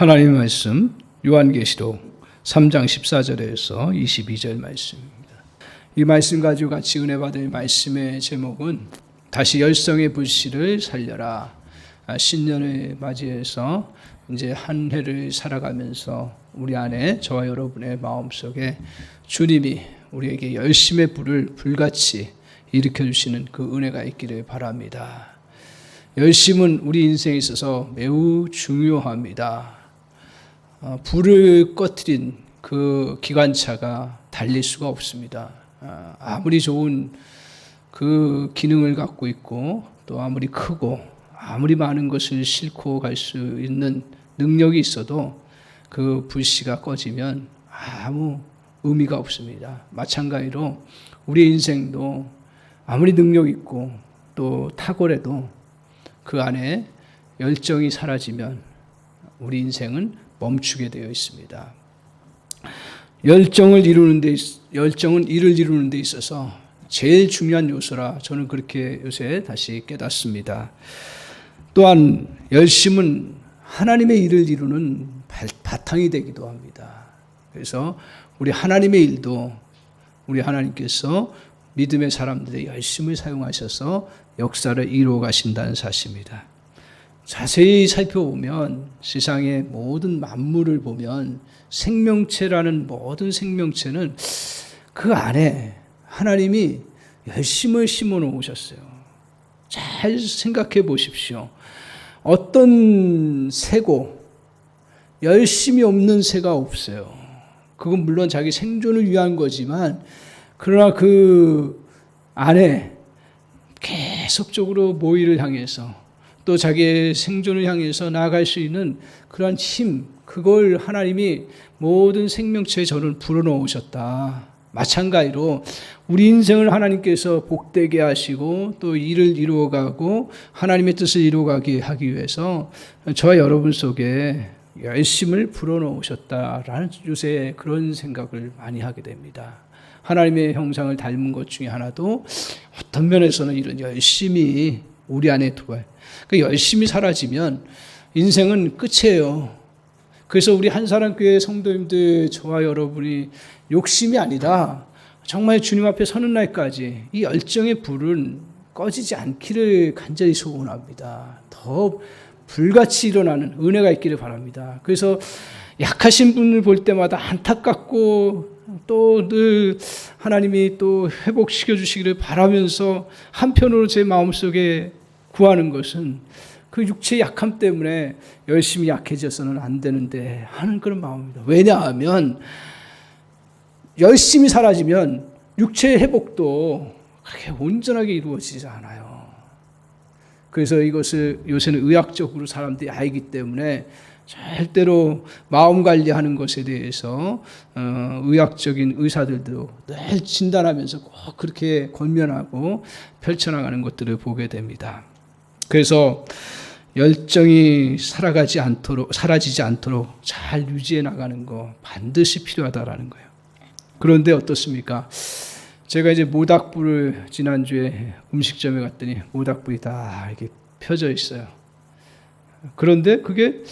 하나님의 말씀 요한계시록 3장 14절에서 22절 말씀입니다. 이 말씀 가지고 같이 은혜 받을 말씀의 제목은 다시 열성의 불씨를 살려라. 신년을 맞이해서 이제 한 해를 살아가면서 우리 안에 저와 여러분의 마음속에 주님이 우리에게 열심의 불을 불같이 일으켜 주시는 그 은혜가 있기를 바랍니다. 열심은 우리 인생에 있어서 매우 중요합니다. 불을 꺼뜨린 그 기관차가 달릴 수가 없습니다. 아무리 좋은 그 기능을 갖고 있고 또 아무리 크고 아무리 많은 것을 싣고 갈 수 있는 능력이 있어도 그 불씨가 꺼지면 아무 의미가 없습니다. 마찬가지로 우리 인생도 아무리 능력 있고 또 탁월해도 그 안에 열정이 사라지면 우리 인생은 멈추게 되어 있습니다. 열정은 일을 이루는 데 있어서 제일 중요한 요소라 저는 그렇게 요새 다시 깨닫습니다. 또한 열심은 하나님의 일을 이루는 바탕이 되기도 합니다. 그래서 우리 하나님의 일도 우리 하나님께서 믿음의 사람들의 열심을 사용하셔서 역사를 이루어 가신다는 사실입니다. 자세히 살펴보면 세상의 모든 만물을 보면 생명체라는 모든 생명체는 그 안에 하나님이 열심을 심어 놓으셨어요. 잘 생각해 보십시오. 어떤 새고 열심이 없는 새가 없어요. 그건 물론 자기 생존을 위한 거지만 그러나 그 안에 계속적으로 모의를 향해서 또 자기의 생존을 향해서 나아갈 수 있는 그러한 힘, 그걸 하나님이 모든 생명체에 저를 불어넣으셨다. 마찬가지로 우리 인생을 하나님께서 복되게 하시고 또 일을 이루어가고 하나님의 뜻을 이루어가게 하기 위해서 저와 여러분 속에 열심을 불어넣으셨다라는 요새 그런 생각을 많이 하게 됩니다. 하나님의 형상을 닮은 것 중에 하나도 어떤 면에서는 이런 열심이 우리 안에 두어요. 그 열심이 사라지면 인생은 끝이에요. 그래서 우리 한사람교회 성도님들 저와 여러분이 욕심이 아니라 정말 주님 앞에 서는 날까지 이 열정의 불은 꺼지지 않기를 간절히 소원합니다. 더 불같이 일어나는 은혜가 있기를 바랍니다. 그래서 약하신 분을 볼 때마다 안타깝고 또 늘 하나님이 또 회복시켜 주시기를 바라면서 한편으로 제 마음속에 구하는 것은 그 육체의 약함 때문에 열심히 약해져서는 안 되는데 하는 그런 마음입니다. 왜냐하면 열심히 사라지면 육체의 회복도 그렇게 온전하게 이루어지지 않아요. 그래서 이것을 요새는 의학적으로 사람들이 알기 때문에 절대로 마음 관리하는 것에 대해서 의학적인 의사들도 늘 진단하면서 꼭 그렇게 권면하고 펼쳐나가는 것들을 보게 됩니다. 그래서 열정이 사라지지 않도록 잘 유지해 나가는 거 반드시 필요하다라는 거예요. 그런데 어떻습니까? 제가 이제 모닥불을 지난주에 음식점에 갔더니 모닥불이 다 이렇게 펴져 있어요. 그런데 그게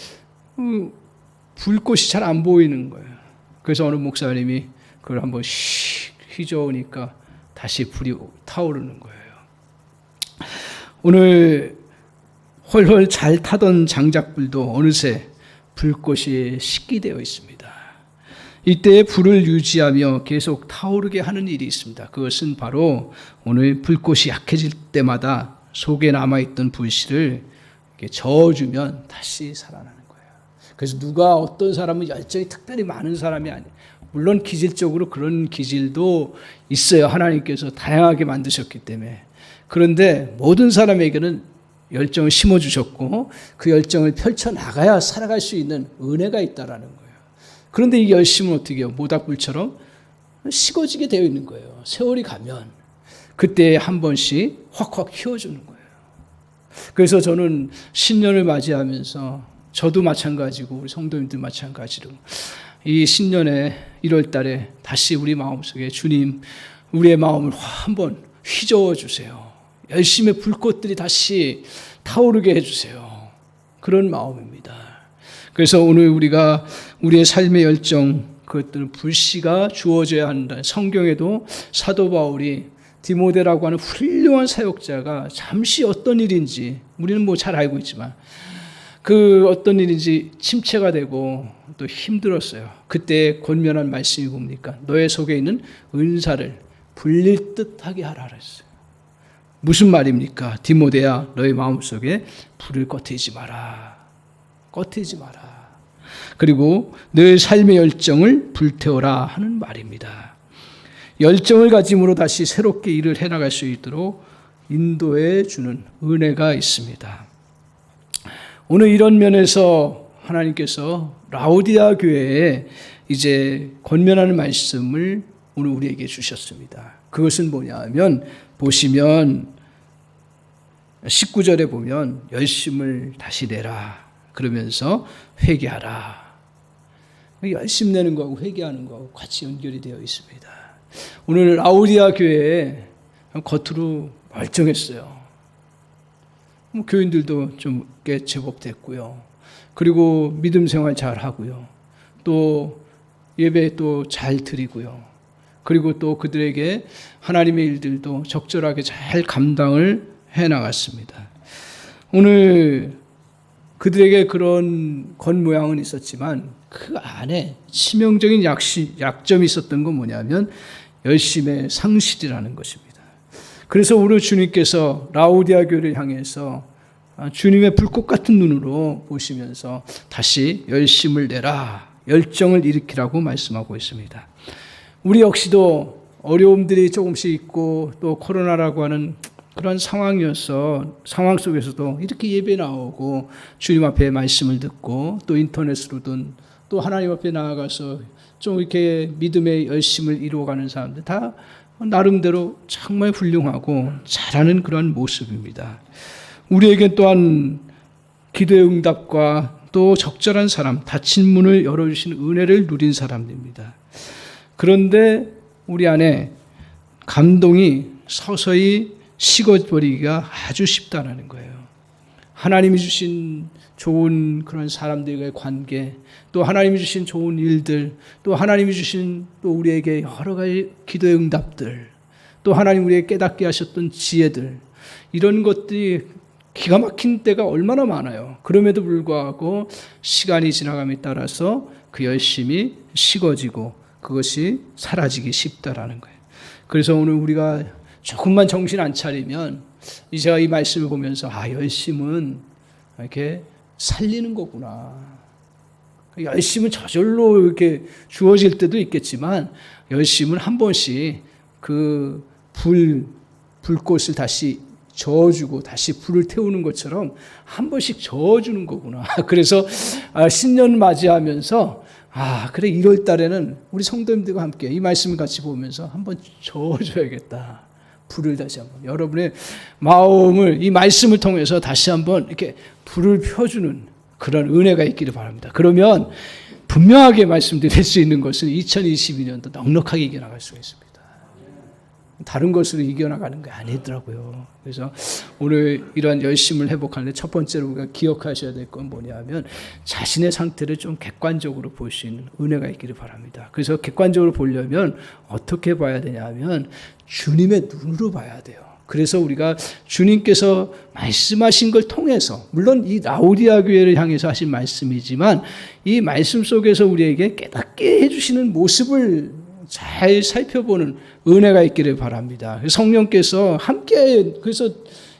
불꽃이 잘 안 보이는 거예요. 그래서 어느 목사님이 그걸 한번 휘저으니까 다시 불이 타오르는 거예요. 오늘 훨훨 잘 타던 장작불도 어느새 불꽃이 식게 되어 있습니다. 이때 불을 유지하며 계속 타오르게 하는 일이 있습니다. 그것은 바로 오늘 불꽃이 약해질 때마다 속에 남아있던 불씨를 이렇게 저어주면 다시 살아나는 거예요. 그래서 누가 어떤 사람은 열정이 특별히 많은 사람이 아니에요. 물론 기질적으로 그런 기질도 있어요. 하나님께서 다양하게 만드셨기 때문에. 그런데 모든 사람에게는 열정을 심어주셨고 그 열정을 펼쳐나가야 살아갈 수 있는 은혜가 있다라는 거예요. 그런데 이 열심은 어떻게 해요? 모닥불처럼 식어지게 되어 있는 거예요. 세월이 가면 그때 한 번씩 확확 휘어주는 거예요. 그래서 저는 신년을 맞이하면서 저도 마찬가지고 우리 성도님들 마찬가지로 이 신년에 1월 달에 다시 우리 마음속에 주님 우리의 마음을 한번 휘저어 주세요. 열심의 불꽃들이 다시 타오르게 해주세요. 그런 마음입니다. 그래서 오늘 우리가 우리의 삶의 열정, 그것들은 불씨가 주어져야 한다. 성경에도 사도 바울이 디모데라고 하는 훌륭한 사역자가 잠시 어떤 일인지 우리는 뭐 잘 알고 있지만 그 어떤 일인지 침체가 되고 또 힘들었어요. 그때 권면한 말씀이 뭡니까? 너의 속에 있는 은사를 불릴 듯하게 하라 그랬어요. 무슨 말입니까? 디모데야, 너의 마음속에 불을 꺼트리지 마라. 꺼트리지 마라. 그리고 너의 삶의 열정을 불태워라 하는 말입니다. 열정을 가짐으로 다시 새롭게 일을 해나갈 수 있도록 인도해 주는 은혜가 있습니다. 오늘 이런 면에서 하나님께서 라오디아 교회에 이제 권면하는 말씀을 오늘 우리에게 주셨습니다. 그것은 뭐냐 하면 보시면 19절에 보면 열심을 다시 내라. 그러면서 회개하라. 열심 내는 거하고 회개하는 거하고 같이 연결이 되어 있습니다. 오늘 라오디아 교회에 겉으로 멀쩡했어요. 교인들도 좀 꽤 제법 됐고요. 그리고 믿음 생활 잘 하고요. 또 예배 또 잘 드리고요. 그리고 또 그들에게 하나님의 일들도 적절하게 잘 감당을 해 나갔습니다. 오늘 그들에게 그런 겉모양은 있었지만 그 안에 치명적인 약점이 있었던 건 뭐냐면 열심의 상실이라는 것입니다. 그래서 오늘 주님께서 라오디아 교회를 향해서 주님의 불꽃 같은 눈으로 보시면서 다시 열심을 내라, 열정을 일으키라고 말씀하고 있습니다. 우리 역시도 어려움들이 조금씩 있고 또 코로나라고 하는 그런 상황 속에서도 이렇게 예배 나오고 주님 앞에 말씀을 듣고 또 인터넷으로든 또 하나님 앞에 나아가서 좀 이렇게 믿음의 열심을 이루어가는 사람들 다 나름대로 정말 훌륭하고 잘하는 그런 모습입니다. 우리에게 또한 기도의 응답과 또 적절한 사람, 닫힌 문을 열어주신 은혜를 누린 사람들입니다. 그런데 우리 안에 감동이 서서히 식어버리기가 아주 쉽다는 거예요. 하나님이 주신 좋은 그런 사람들과의 관계, 또 하나님이 주신 좋은 일들, 또 하나님이 주신 또 우리에게 여러 가지 기도의 응답들, 또 하나님 우리에게 깨닫게 하셨던 지혜들, 이런 것들이 기가 막힌 때가 얼마나 많아요. 그럼에도 불구하고 시간이 지나감에 따라서 그 열심이 식어지고 그것이 사라지기 쉽다라는 거예요. 그래서 오늘 우리가 조금만 정신 안 차리면 제가 이 말씀을 보면서 열심은 이렇게 살리는 거구나. 열심은 저절로 이렇게 주어질 때도 있겠지만 열심은 한 번씩 그 불꽃을 다시 저어주고 다시 불을 태우는 것처럼 한 번씩 저어주는 거구나. 그래서 신년 맞이하면서 그래 1월 달에는 우리 성도님들과 함께 이 말씀을 같이 보면서 한번 저어줘야겠다. 불을 다시 한번 여러분의 마음을 이 말씀을 통해서 다시 한번 이렇게 불을 펴주는 그런 은혜가 있기를 바랍니다. 그러면 분명하게 말씀드릴 수 있는 것은 2022년도 넉넉하게 이겨나갈 수가 있습니다. 다른 것으로 이겨나가는 게 아니더라고요. 그래서 오늘 이러한 열심을 회복하는데 첫 번째로 우리가 기억하셔야 될 건 뭐냐면 자신의 상태를 좀 객관적으로 볼 수 있는 은혜가 있기를 바랍니다. 그래서 객관적으로 보려면 어떻게 봐야 되냐면 주님의 눈으로 봐야 돼요. 그래서 우리가 주님께서 말씀하신 걸 통해서 물론 이 라오디아 교회를 향해서 하신 말씀이지만 이 말씀 속에서 우리에게 깨닫게 해주시는 모습을 잘 살펴보는 은혜가 있기를 바랍니다. 성령께서 함께 그래서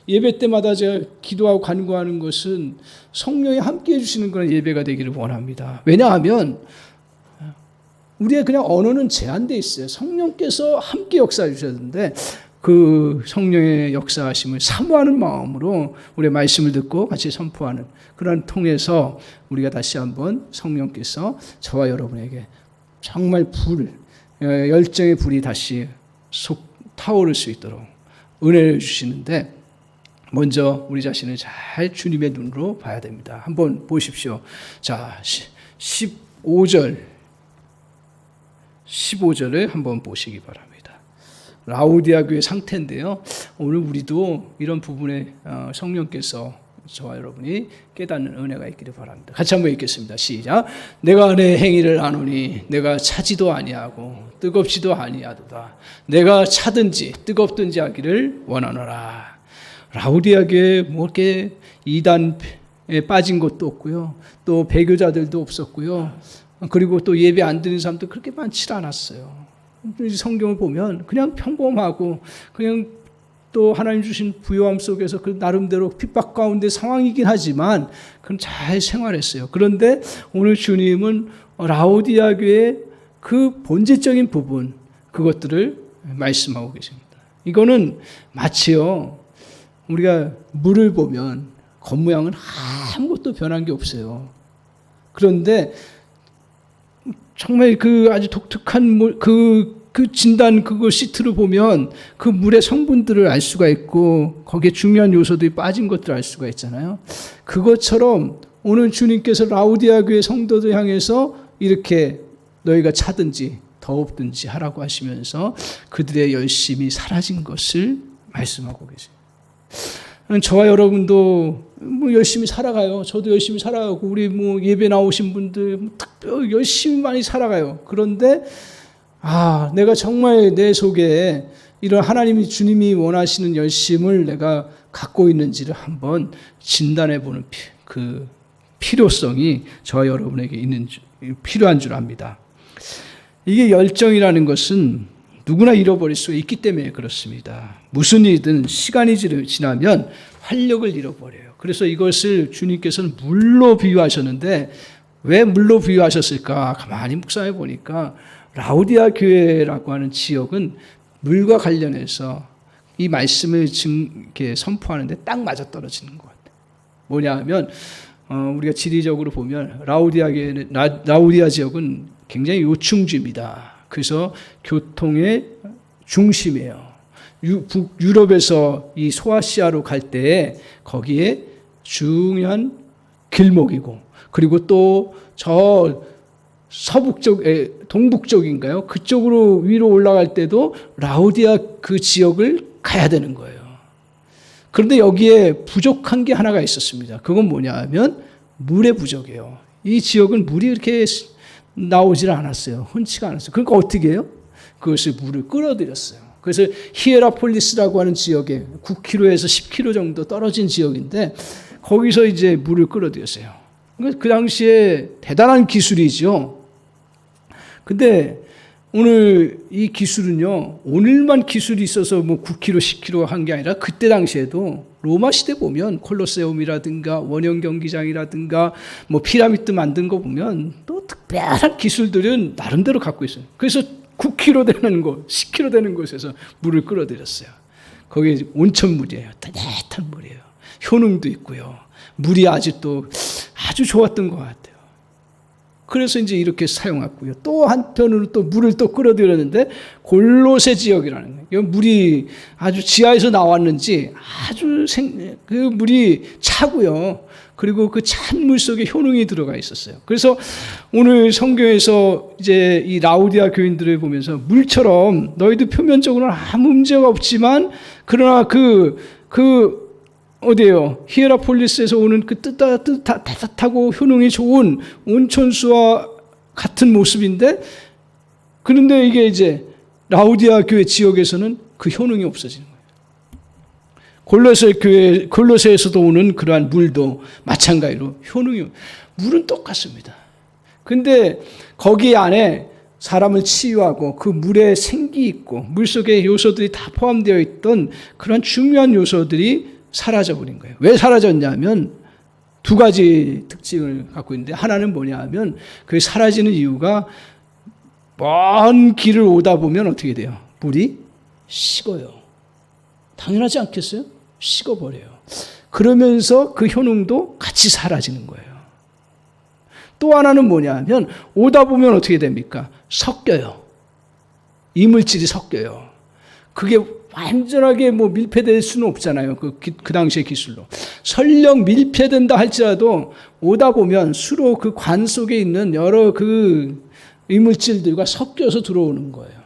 예배 때마다 제가 기도하고 간구하는 것은 성령이 함께 해주시는 그런 예배가 되기를 원합니다. 왜냐하면 우리의 그냥 언어는 제한되어 있어요. 성령께서 함께 역사해 주셨는데 그 성령의 역사하심을 사모하는 마음으로 우리의 말씀을 듣고 같이 선포하는 그런 통해서 우리가 다시 한번 성령께서 저와 여러분에게 정말 열정의 불이 다시 타오를 수 있도록 은혜를 주시는데 먼저 우리 자신을 잘 주님의 눈으로 봐야 됩니다. 한번 보십시오. 자, 15절을 한번 보시기 바랍니다. 라오디아 교회 상태인데요. 오늘 우리도 이런 부분에 성령께서 저와 여러분이 깨닫는 은혜가 있기를 바랍니다. 같이 한번 읽겠습니다. 시작. 내가 내 행위를 아노니 내가 차지도 아니하고 뜨겁지도 아니하도다. 내가 차든지 뜨겁든지 하기를 원하노라. 라우디아 교회에 뭐 이렇게 이단에 빠진 것도 없고요. 또 배교자들도 없었고요. 그리고 또 예배 안 드리는 사람도 그렇게 많지 않았어요. 성경을 보면 그냥 평범하고 그냥 또 하나님 주신 부요함 속에서 그 나름대로 핍박 가운데 상황이긴 하지만 그건 잘 생활했어요. 그런데 오늘 주님은 라오디아 교회의 그 본질적인 부분, 그것들을 말씀하고 계십니다. 이거는 마치요, 우리가 물을 보면 겉모양은 아무것도 변한 게 없어요. 그런데 정말 그 아주 독특한 물, 그 진단 그거 시트를 보면 그 물의 성분들을 알 수가 있고 거기에 중요한 요소들이 빠진 것들을 알 수가 있잖아요. 그것처럼 오늘 주님께서 라우디아 교회 성도들 향해서 이렇게 너희가 차든지 더웁든지 하라고 하시면서 그들의 열심이 사라진 것을 말씀하고 계세요. 저와 여러분도 뭐 열심히 살아가요. 저도 열심히 살아가고 우리 뭐 예배 나오신 분들 특별히 열심히 많이 살아가요. 그런데 내가 정말 내 속에 이런 하나님이 주님이 원하시는 열심을 내가 갖고 있는지를 한번 진단해 보는 그 필요성이 저와 여러분에게 필요한 줄 압니다. 이게 열정이라는 것은 누구나 잃어버릴 수 있기 때문에 그렇습니다. 무슨 일이든 시간이 지나면 활력을 잃어버려요. 그래서 이것을 주님께서는 물로 비유하셨는데 왜 물로 비유하셨을까? 가만히 묵상해 보니까 라우디아 교회라고 하는 지역은 물과 관련해서 이 말씀을 이렇게 선포하는데 딱 맞아떨어지는 것 같아요. 뭐냐 하면 우리가 지리적으로 보면 라우디아 지역은 굉장히 요충지입니다. 그래서 교통의 중심이에요. 유럽에서 이 소아시아로 갈 때 거기에 중요한 길목이고, 그리고 또 저 동북쪽인가요? 그쪽으로 위로 올라갈 때도 라우디아 그 지역을 가야 되는 거예요. 그런데 여기에 부족한 게 하나가 있었습니다. 그건 뭐냐 하면 물의 부족이에요. 이 지역은 물이 이렇게 나오질 않았어요. 흔치가 않았어요. 그러니까 어떻게 해요? 그것을 물을 끌어들였어요. 그래서 히에라폴리스라고 하는 지역에 9km에서 10km 정도 떨어진 지역인데 거기서 이제 물을 끌어들였어요. 그 당시에 대단한 기술이죠. 근데 오늘 이 기술은요, 오늘만 기술이 있어서 뭐 9km, 10km 한 게 아니라 그때 당시에도 로마 시대 보면 콜로세움이라든가 원형 경기장이라든가 뭐 피라미드 만든 거 보면 또 특별한 기술들은 나름대로 갖고 있어요. 그래서 9km 되는 곳, 10km 되는 곳에서 물을 끌어들였어요. 거기 온천물이에요. 따뜻한 물이에요. 효능도 있고요. 물이 아직도 아주 좋았던 것 같아요. 그래서 이제 이렇게 사용했고요. 또 한편으로 또 물을 또 끌어들였는데 골로새 지역이라는 거예요. 물이 아주 지하에서 나왔는지 아주 그 물이 차고요. 그리고 그 찬 물 속에 효능이 들어가 있었어요. 그래서 오늘 성경에서 이제 이 라우디아 교인들을 보면서 물처럼 너희도 표면적으로는 아무 문제가 없지만 그러나 어디에요? 히에라폴리스에서 오는 그 따뜻하고 효능이 좋은 온천수와 같은 모습인데, 그런데 이게 이제 라우디아 교회 지역에서는 그 효능이 없어지는 거예요. 골로새에서도 오는 그러한 물도 마찬가지로 물은 똑같습니다. 근데 거기 안에 사람을 치유하고 그 물에 생기 있고 물 속에 요소들이 다 포함되어 있던 그런 중요한 요소들이 사라져버린 거예요. 왜 사라졌냐면 두 가지 특징을 갖고 있는데, 하나는 뭐냐 하면 그 사라지는 이유가 먼 길을 오다 보면 어떻게 돼요? 물이 식어요. 당연하지 않겠어요? 식어버려요. 그러면서 그 효능도 같이 사라지는 거예요. 또 하나는 뭐냐 하면 오다 보면 어떻게 됩니까? 섞여요. 이물질이 섞여요. 그게 완전하게 뭐 밀폐될 수는 없잖아요. 그 당시의 기술로. 설령 밀폐된다 할지라도 오다 보면 수로 그 관 속에 있는 여러 그 이물질들과 섞여서 들어오는 거예요.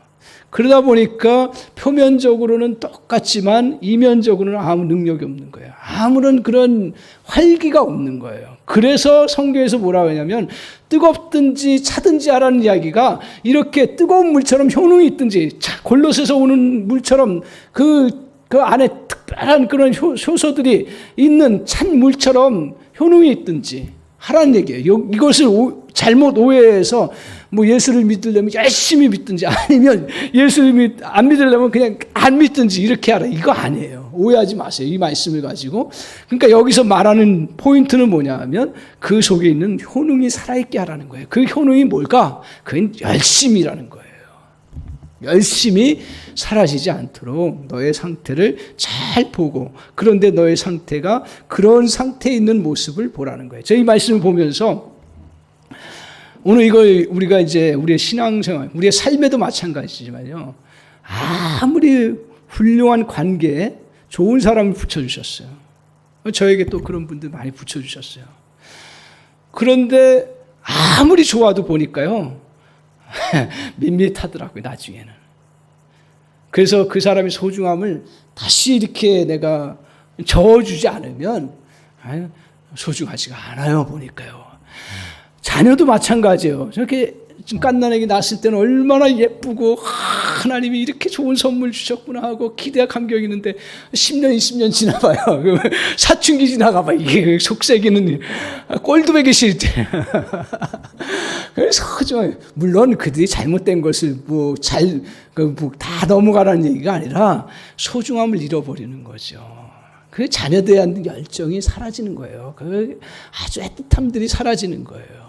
그러다 보니까 표면적으로는 똑같지만 이면적으로는 아무 능력이 없는 거예요. 아무런 그런 활기가 없는 거예요. 그래서 성경에서 뭐라고 하냐면 뜨겁든지 차든지 하라는 이야기가 이렇게 뜨거운 물처럼 효능이 있든지 골로새서 오는 물처럼 그 안에 특별한 그런 효소들이 있는 찬 물처럼 효능이 있든지 하라는 얘기예요. 이것을 잘못 오해해서 뭐 예수를 믿으려면 열심히 믿든지 아니면 예수를 안 믿으려면 그냥 안 믿든지 이렇게 하라. 이거 아니에요. 오해하지 마세요. 이 말씀을 가지고. 그러니까 여기서 말하는 포인트는 뭐냐 하면 그 속에 있는 효능이 살아있게 하라는 거예요. 그 효능이 뭘까? 그건 열심이라는 거예요. 열심히 사라지지 않도록 너의 상태를 잘 보고, 그런데 너의 상태가 그런 상태에 있는 모습을 보라는 거예요. 저희 말씀을 보면서 오늘 이걸 우리가 이제 우리의 신앙생활, 우리의 삶에도 마찬가지지만요. 아무리 훌륭한 관계에 좋은 사람을 붙여주셨어요. 저에게 또 그런 분들 많이 붙여주셨어요. 그런데 아무리 좋아도 보니까요. 밋밋하더라고요, 나중에는. 그래서 그 사람의 소중함을 다시 이렇게 내가 저어주지 않으면 소중하지가 않아요, 보니까요. 자녀도 마찬가지예요. 저렇게 갓난아기 낳았을 때는 얼마나 예쁘고 하나님이 이렇게 좋은 선물 주셨구나 하고 기대와 감격이 있는데 10년, 20년 지나봐요. 사춘기 지나가봐. 이게 속색이는 꼴도 보기 싫대. 그래서 물론 그들이 잘못된 것을 다 넘어가라는 얘기가 아니라 소중함을 잃어버리는 거죠. 그 자녀에 대한 열정이 사라지는 거예요. 그 아주 애틋함들이 사라지는 거예요.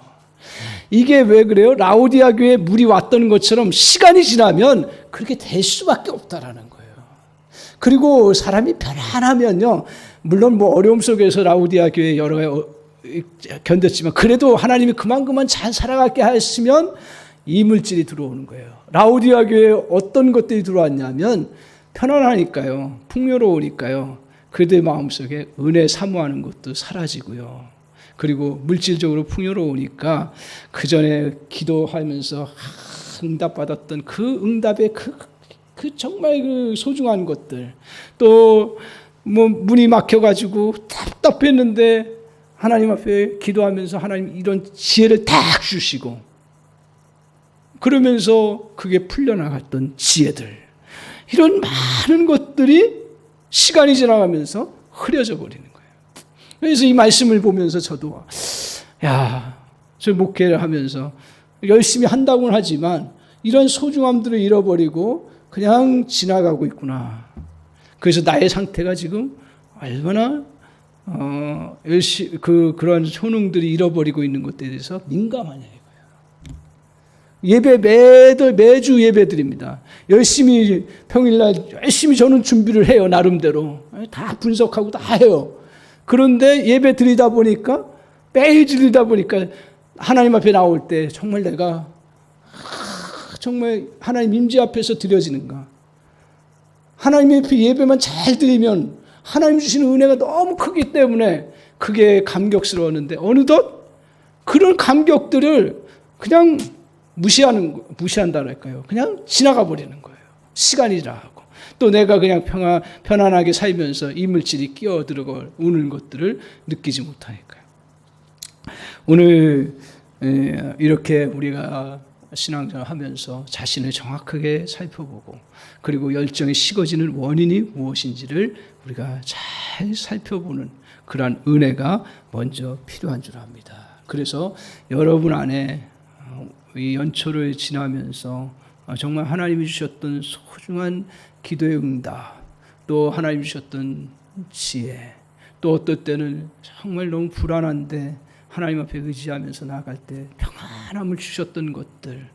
이게 왜 그래요? 라오디아 교회에 물이 왔던 것처럼 시간이 지나면 그렇게 될 수밖에 없다라는 거예요. 그리고 사람이 편안하면요, 물론 뭐 어려움 속에서 라오디아 교회 여러 가지 견뎠지만 그래도 하나님이 그만 잘 살아가게 하시면 이물질이 들어오는 거예요. 라오디아 교회에 어떤 것들이 들어왔냐면 편안하니까요, 풍요로우니까요, 그들의 마음속에 은혜 사모하는 것도 사라지고요. 그리고 물질적으로 풍요로우니까 그 전에 기도하면서 응답받았던 그 응답의 그 정말 그 소중한 것들, 또 뭐 문이 막혀가지고 답답했는데 하나님 앞에 기도하면서 하나님 이런 지혜를 딱 주시고 그러면서 그게 풀려나갔던 지혜들, 이런 많은 것들이 시간이 지나가면서 흐려져 버리는 거예요. 그래서 이 말씀을 보면서 저도 저 목회를 하면서 열심히 한다고는 하지만 이런 소중함들을 잃어버리고 그냥 지나가고 있구나. 그래서 나의 상태가 지금 얼마나 그런 효능들이 잃어버리고 있는 것들에 대해서 민감하냐 이거예요. 예배 매주 예배 드립니다. 열심히 평일날 열심히 저는 준비를 해요. 나름대로 다 분석하고 다 해요. 그런데 예배 드리다 보니까, 매일 드리다 보니까 하나님 앞에 나올 때 정말 내가 정말 하나님 임재 앞에서 드려지는가. 하나님 앞에 예배만 잘 드리면 하나님 주시는 은혜가 너무 크기 때문에 그게 감격스러웠는데 어느덧 그런 감격들을 그냥 무시한다랄까요. 그냥 지나가 버리는 거예요. 시간이 지나가고. 또 내가 그냥 편안하게 살면서 이물질이 끼어들고 오는 것들을 느끼지 못하니까요. 오늘 이렇게 우리가 신앙생활 하면서 자신을 정확하게 살펴보고 그리고 열정이 식어지는 원인이 무엇인지를 우리가 잘 살펴보는 그러한 은혜가 먼저 필요한 줄 압니다. 그래서 여러분 안에 이 연초를 지나면서 정말 하나님이 주셨던 소중한 기도의 응답, 또 하나님 주셨던 지혜, 또 어떨 때는 정말 너무 불안한데 하나님 앞에 의지하면서 나아갈 때 평안함을 주셨던 것들,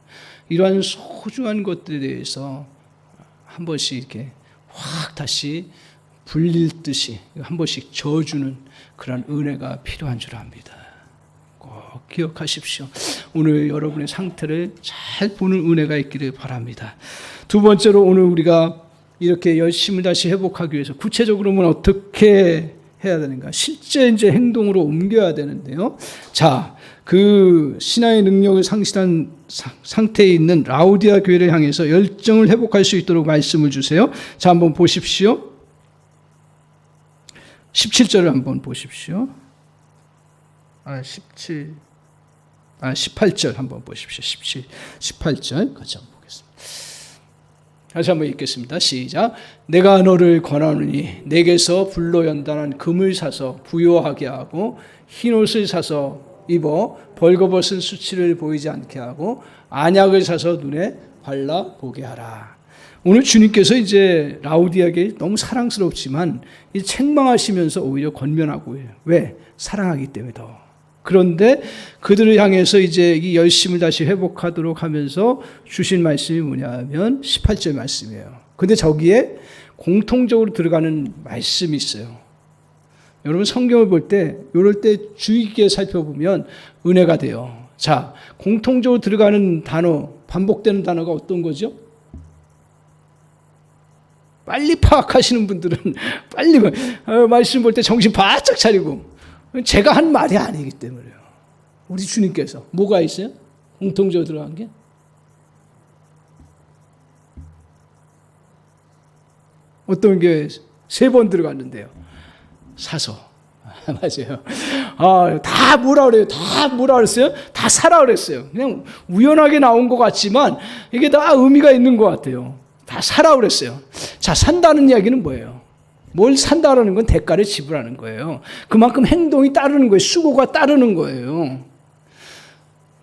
이러한 소중한 것들에 대해서 한 번씩 이렇게 확 다시 불릴 듯이 한 번씩 저어주는 그런 은혜가 필요한 줄 압니다. 꼭 기억하십시오. 오늘 여러분의 상태를 잘 보는 은혜가 있기를 바랍니다. 두 번째로 오늘 우리가 이렇게 열심을 다시 회복하기 위해서 구체적으로는 어떻게 해야 되는가? 실제 이제 행동으로 옮겨야 되는데요. 자, 그 신앙의 능력을 상실한 상태에 있는 라우디아 교회를 향해서 열정을 회복할 수 있도록 말씀을 주세요. 자, 한번 보십시오. 17절을 한번 보십시오. 18절 한번 보십시오. 18절 같이 한번 보겠습니다. 다시 한번 읽겠습니다. 시작. 내가 너를 권하노니 내게서 불로 연단한 금을 사서 부요하게 하고 흰옷을 사서 입어 벌거벗은 수치를 보이지 않게 하고 안약을 사서 눈에 발라보게 하라. 오늘 주님께서 이제 라우디아에게 너무 사랑스럽지만 책망하시면서 오히려 권면하고 해요. 왜? 사랑하기 때문에 더. 그런데 그들을 향해서 이제 이 열심을 다시 회복하도록 하면서 주신 말씀이 뭐냐면 18절 말씀이에요. 근데 저기에 공통적으로 들어가는 말씀이 있어요. 여러분 성경을 볼 때 이럴 때 주의 깊게 살펴보면 은혜가 돼요. 자, 공통적으로 들어가는 단어, 반복되는 단어가 어떤 거죠? 빨리 파악하시는 분들은 빨리 말씀 볼 때 정신 바짝 차리고, 제가 한 말이 아니기 때문에요. 우리 주님께서 뭐가 있어요? 공통적으로 들어간 게? 어떤 게 3번 들어갔는데요. 사서. 맞아요. 다 뭐라 그래요? 다 뭐라 그랬어요? 다 사라 그랬어요. 그냥 우연하게 나온 것 같지만 이게 다 의미가 있는 것 같아요. 다 사라 그랬어요. 자, 산다는 이야기는 뭐예요? 뭘 산다라는 건 대가를 지불하는 거예요. 그만큼 행동이 따르는 거예요. 수고가 따르는 거예요.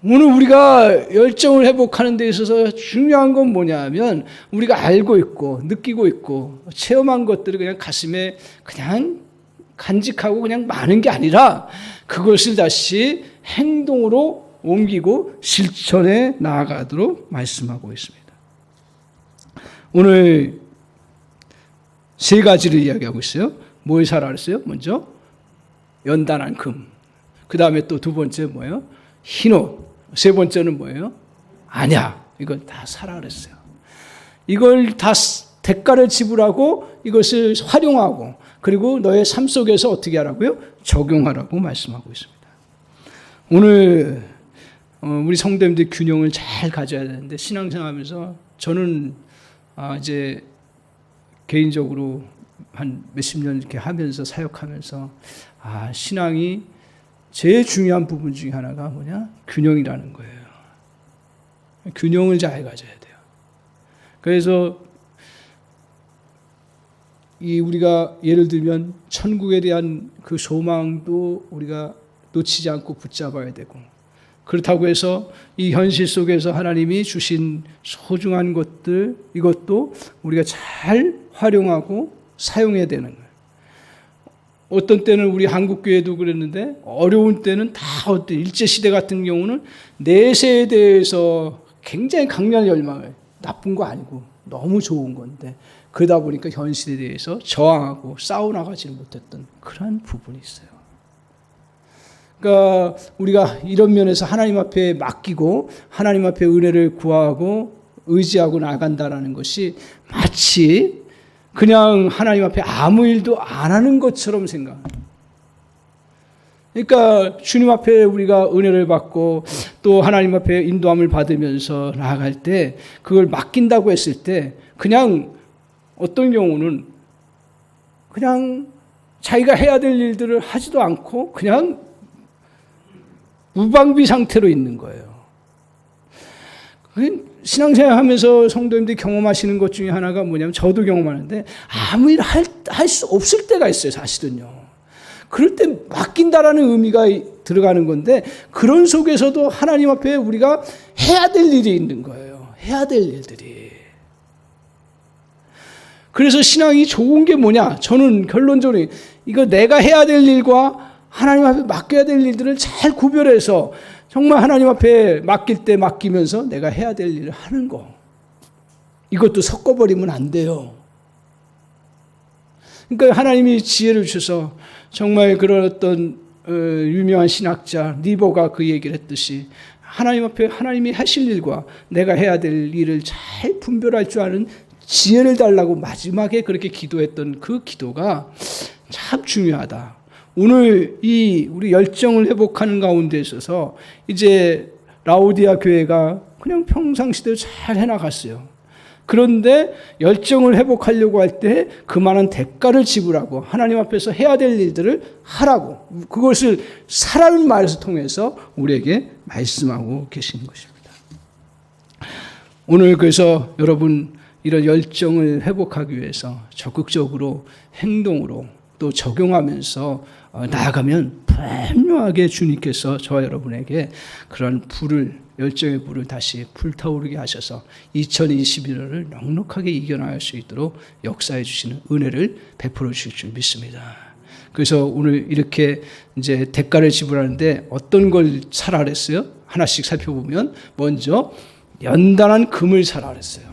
오늘 우리가 열정을 회복하는 데 있어서 중요한 건 뭐냐면 우리가 알고 있고 느끼고 있고 체험한 것들을 그냥 가슴에 그냥 간직하고 그냥 많은 게 아니라 그것을 다시 행동으로 옮기고 실천해 나아가도록 말씀하고 있습니다. 오늘 3가지를 이야기하고 있어요. 뭘 사라 그랬어요? 먼저 연단한 금. 그 다음에 또 2번째 뭐예요? 흰옷. 3번째는 뭐예요? 안약. 이걸 다 사라 그랬어요. 이걸 다 대가를 지불하고 이것을 활용하고 그리고 너의 삶 속에서 어떻게 하라고요? 적용하라고 말씀하고 있습니다. 오늘 우리 성도님들 균형을 잘 가져야 되는데 신앙생활하면서 저는 이제 개인적으로 한 몇십 년 이렇게 하면서 사역하면서 신앙이 제일 중요한 부분 중에 하나가 뭐냐? 균형이라는 거예요. 균형을 잘 가져야 돼요. 그래서 우리가 예를 들면 천국에 대한 그 소망도 우리가 놓치지 않고 붙잡아야 되고, 그렇다고 해서 이 현실 속에서 하나님이 주신 소중한 것들, 이것도 우리가 잘 활용하고 사용해야 되는 거예요. 어떤 때는 우리 한국교회도 그랬는데 어려운 때는 다 일제시대 같은 경우는 내세에 대해서 굉장히 강렬한 열망을, 나쁜 거 아니고 너무 좋은 건데 그러다 보니까 현실에 대해서 저항하고 싸워나가지는 못했던 그런 부분이 있어요. 그러니까 우리가 이런 면에서 하나님 앞에 맡기고 하나님 앞에 은혜를 구하고 의지하고 나간다라는 것이 마치 그냥 하나님 앞에 아무 일도 안 하는 것처럼 생각합니다. 그러니까 주님 앞에 우리가 은혜를 받고 또 하나님 앞에 인도함을 받으면서 나아갈 때 그걸 맡긴다고 했을 때 그냥 어떤 경우는 그냥 자기가 해야 될 일들을 하지도 않고 그냥 무방비 상태로 있는 거예요. 신앙생활 하면서 성도님들이 경험하시는 것 중에 하나가 뭐냐면 저도 경험하는데 아무 일 할 수 없을 때가 있어요, 사실은요. 그럴 때 맡긴다라는 의미가 들어가는 건데 그런 속에서도 하나님 앞에 우리가 해야 될 일이 있는 거예요. 해야 될 일들이. 그래서 신앙이 좋은 게 뭐냐? 저는 결론적으로 이거 내가 해야 될 일과 하나님 앞에 맡겨야 될 일들을 잘 구별해서 정말 하나님 앞에 맡길 때 맡기면서 내가 해야 될 일을 하는 거. 이것도 섞어버리면 안 돼요. 그러니까 하나님이 지혜를 주셔서 정말 그런 어떤 유명한 신학자 니보가 그 얘기를 했듯이 하나님 앞에 하나님이 하실 일과 내가 해야 될 일을 잘 분별할 줄 아는 지혜를 달라고 마지막에 그렇게 기도했던 그 기도가 참 중요하다. 오늘 이 우리 열정을 회복하는 가운데 있어서 이제 라오디아 교회가 그냥 평상시대로 잘 해나갔어요. 그런데 열정을 회복하려고 할 때 그만한 대가를 지불하고 하나님 앞에서 해야 될 일들을 하라고, 그것을 사라는 말을 통해서 우리에게 말씀하고 계신 것입니다. 오늘 그래서 여러분 이런 열정을 회복하기 위해서 적극적으로 행동으로 또 적용하면서 나아가면 분명하게 주님께서 저와 여러분에게 그런 불을, 열정의 불을 다시 불타오르게 하셔서 2021년을 넉넉하게 이겨나갈 수 있도록 역사해 주시는 은혜를 베풀어 주실 줄 믿습니다. 그래서 오늘 이렇게 이제 대가를 지불하는데 어떤 걸 사라 그랬어요? 하나씩 살펴보면 먼저 연단한 금을 사라 그랬어요.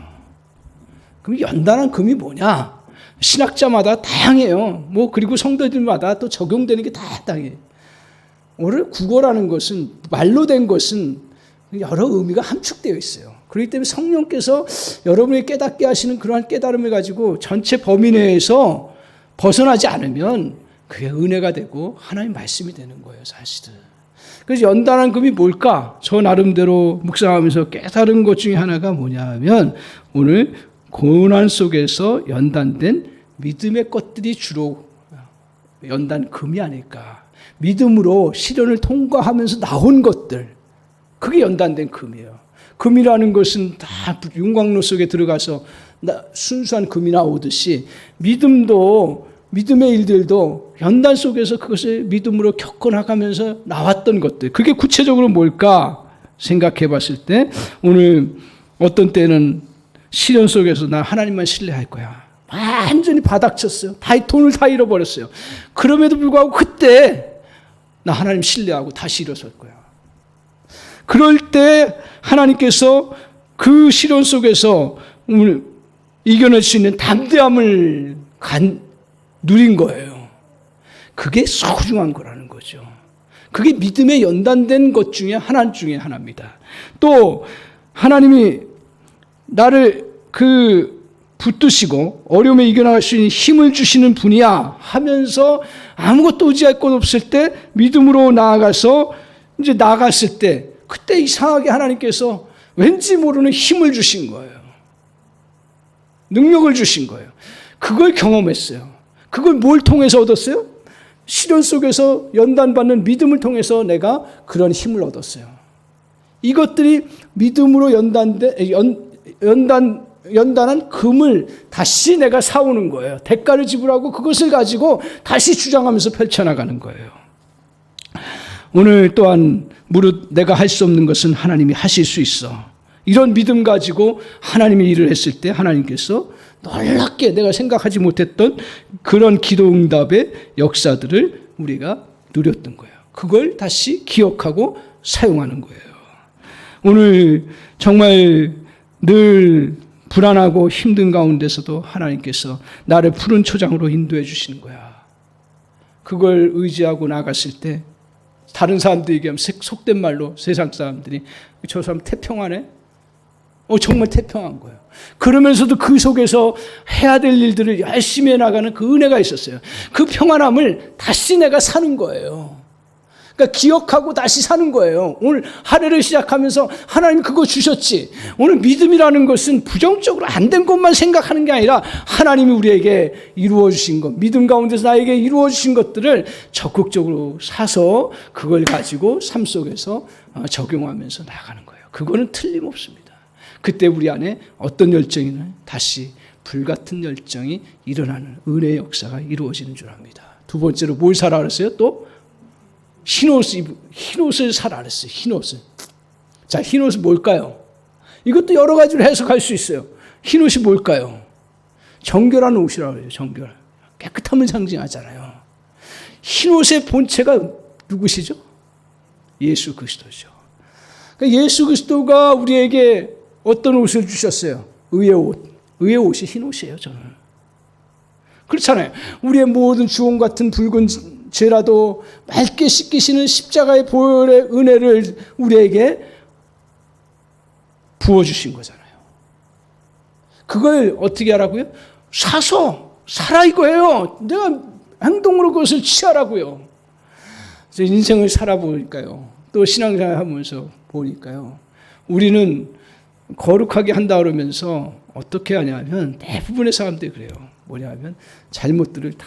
그럼 연단한 금이 뭐냐? 신학자마다 다양해요. 그리고 성도들마다 또 적용되는 게 다 다양해요. 오늘 국어라는 것은, 말로 된 것은 여러 의미가 함축되어 있어요. 그렇기 때문에 성령께서 여러분이 깨닫게 하시는 그러한 깨달음을 가지고 전체 범위 내에서 벗어나지 않으면 그게 은혜가 되고 하나님의 말씀이 되는 거예요, 사실은. 그래서 연단한 금이 뭘까? 저 나름대로 묵상하면서 깨달은 것 중에 하나가 뭐냐 하면 오늘 고난 속에서 연단된 믿음의 것들이 주로 연단 금이 아닐까. 믿음으로 시련을 통과하면서 나온 것들, 그게 연단된 금이에요. 금이라는 것은 다 윤곽로 속에 들어가서 순수한 금이 나오듯이 믿음의 일들도 연단 속에서 그것을 믿음으로 겪어나가면서 나왔던 것들, 그게 구체적으로 뭘까 생각해 봤을 때 오늘 어떤 때는 시련 속에서 나 하나님만 신뢰할 거야. 완전히 바닥쳤어요. 돈을 다 잃어버렸어요. 그럼에도 불구하고 그때 나 하나님 신뢰하고 다시 일어설 거야. 그럴 때 하나님께서 그 시련 속에서 이겨낼 수 있는 담대함을 누린 거예요. 그게 소중한 거라는 거죠. 그게 믿음에 연단된 것 중에 하나입니다. 또 하나님이 나를 붙드시고 어려움에 이겨나갈 수 있는 힘을 주시는 분이야 하면서 아무것도 의지할 것 없을 때 믿음으로 나아갔을 때 그때 이상하게 하나님께서 왠지 모르는 힘을 주신 거예요. 능력을 주신 거예요. 그걸 경험했어요. 그걸 뭘 통해서 얻었어요? 시련 속에서 연단받는 믿음을 통해서 내가 그런 힘을 얻었어요. 이것들이 믿음으로 연단한 금을 다시 내가 사오는 거예요. 대가를 지불하고 그것을 가지고 다시 주장하면서 펼쳐나가는 거예요. 오늘 또한 무릇 내가 할 수 없는 것은 하나님이 하실 수 있어. 이런 믿음 가지고 하나님이 일을 했을 때 하나님께서 놀랍게 내가 생각하지 못했던 그런 기도 응답의 역사들을 우리가 누렸던 거예요. 그걸 다시 기억하고 사용하는 거예요. 오늘 정말 늘 불안하고 힘든 가운데서도 하나님께서 나를 푸른 초장으로 인도해 주시는 거야. 그걸 의지하고 나갔을 때 다른 사람들이 얘기하면 속된 말로 세상 사람들이 저 사람 태평하네? 정말 태평한 거예요. 그러면서도 그 속에서 해야 될 일들을 열심히 해나가는 그 은혜가 있었어요. 그 평안함을 다시 내가 사는 거예요. 그러니까 기억하고 다시 사는 거예요. 오늘 하루를 시작하면서 하나님 그거 주셨지. 오늘 믿음이라는 것은 부정적으로 안 된 것만 생각하는 게 아니라 하나님이 우리에게 이루어 주신 것, 믿음 가운데서 나에게 이루어 주신 것들을 적극적으로 사서 그걸 가지고 삶 속에서 적용하면서 나가는 거예요. 그거는 틀림없습니다. 그때 우리 안에 어떤 열정이는 다시 불같은 열정이 일어나는 은혜의 역사가 이루어지는 줄 압니다. 두 번째로 뭘 사라 그랬어요? 또 흰옷을 사라 그랬어요. 흰옷을. 자, 흰옷은 뭘까요? 이것도 여러 가지로 해석할 수 있어요. 흰옷이 뭘까요? 정결한 옷이라고 그래요. 정결. 깨끗함을 상징하잖아요. 흰옷의 본체가 누구시죠? 예수 그리스도죠. 그러니까 예수 그리스도가 우리에게 어떤 옷을 주셨어요? 의의 옷. 의의 옷이 흰옷이에요, 저는. 그렇잖아요. 우리의 모든 주홍 같은 붉은 죄라도 맑게 씻기시는 십자가의 보혈의 은혜를 우리에게 부어주신 거잖아요. 그걸 어떻게 하라고요? 사서 사라 이거예요. 내가 행동으로 그것을 취하라고요. 인생을 살아보니까요. 또 신앙생활 하면서 보니까요. 우리는 거룩하게 한다 그러면서 어떻게 하냐면 대부분의 사람들이 그래요. 뭐냐면 잘못들을 다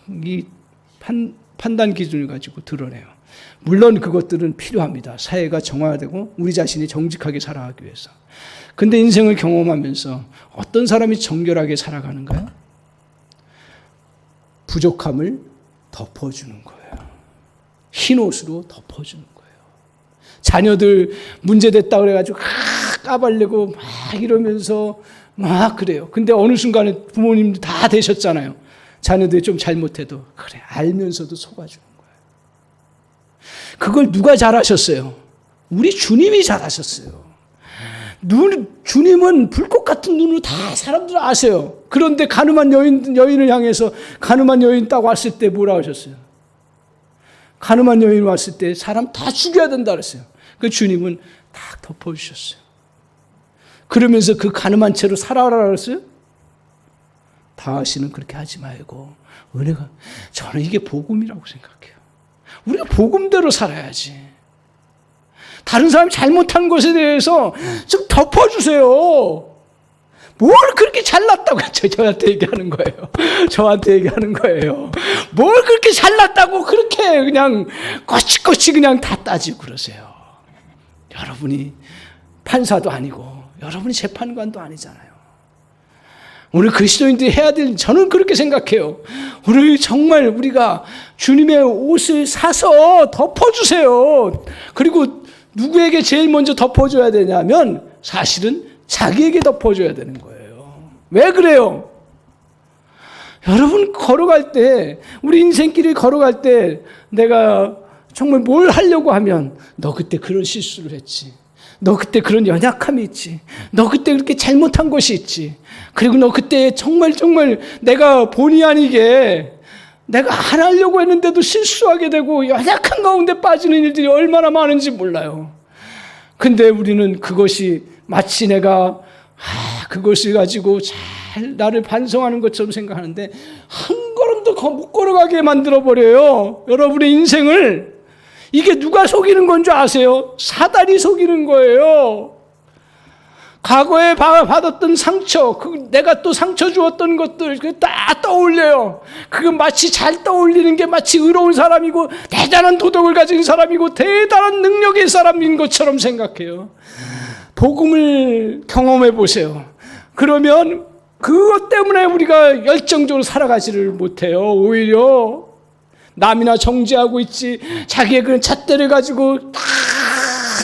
이 판단 기준을 가지고 드러내요. 물론 그것들은 필요합니다. 사회가 정화되고 우리 자신이 정직하게 살아가기 위해서. 근데 인생을 경험하면서 어떤 사람이 정결하게 살아가는가요? 부족함을 덮어주는 거예요. 흰 옷으로 덮어주는 거예요. 자녀들 문제됐다 그래가지고 까발리고 막 이러면서 막 그래요. 근데 어느 순간에 부모님도 다 되셨잖아요. 자녀들이 좀 잘못해도 그래 알면서도 속아주는 거예요. 그걸 누가 잘하셨어요? 우리 주님이 잘하셨어요. 주님은 불꽃 같은 눈으로 다 사람들 아세요. 그런데 가늠한 여인을 향해서 가늠한 여인 딱 왔을 때 뭐라 하셨어요? 가늠한 여인 왔을 때 사람 다 죽여야 된다 그랬어요. 그 주님은 딱 덮어주셨어요. 그러면서 그 가늠한 채로 살아라 그랬어요? 다시는 그렇게 하지 말고 은혜가, 저는 이게 복음이라고 생각해요. 우리가 복음대로 살아야지. 다른 사람이 잘못한 것에 대해서 좀 덮어주세요. 뭘 그렇게 잘났다고 저한테 얘기하는 거예요. 저한테 얘기하는 거예요. 뭘 그렇게 잘났다고 그렇게 그냥 꼬치꼬치 그냥 다 따지고 그러세요. 여러분이 판사도 아니고 여러분이 재판관도 아니잖아요. 오늘 그리스도인들이 해야 될, 저는 그렇게 생각해요. 우리가 주님의 옷을 사서 덮어주세요. 그리고 누구에게 제일 먼저 덮어줘야 되냐면 사실은 자기에게 덮어줘야 되는 거예요. 왜 그래요? 여러분 걸어갈 때, 우리 인생길을 걸어갈 때 내가 정말 뭘 하려고 하면 너 그때 그런 실수를 했지. 너 그때 그런 연약함이 있지. 너 그때 그렇게 잘못한 것이 있지. 그리고 너 그때 정말 내가 본의 아니게 내가 안 하려고 했는데도 실수하게 되고 연약한 가운데 빠지는 일들이 얼마나 많은지 몰라요. 근데 우리는 그것이 마치 내가 그것을 가지고 잘 나를 반성하는 것처럼 생각하는데 한 걸음도 못 걸어가게 만들어버려요. 여러분의 인생을. 이게 누가 속이는 건 줄 아세요? 사단이 속이는 거예요. 과거에 받았던 상처, 내가 또 상처 주었던 것들, 다 떠올려요. 그거 마치 잘 떠올리는 게 마치 의로운 사람이고, 대단한 도덕을 가진 사람이고, 대단한 능력의 사람인 것처럼 생각해요. 복음을 경험해 보세요. 그러면 그것 때문에 우리가 열정적으로 살아가지를 못해요. 오히려 남이나 정죄하고 있지, 자기의 그런 잣대를 가지고 다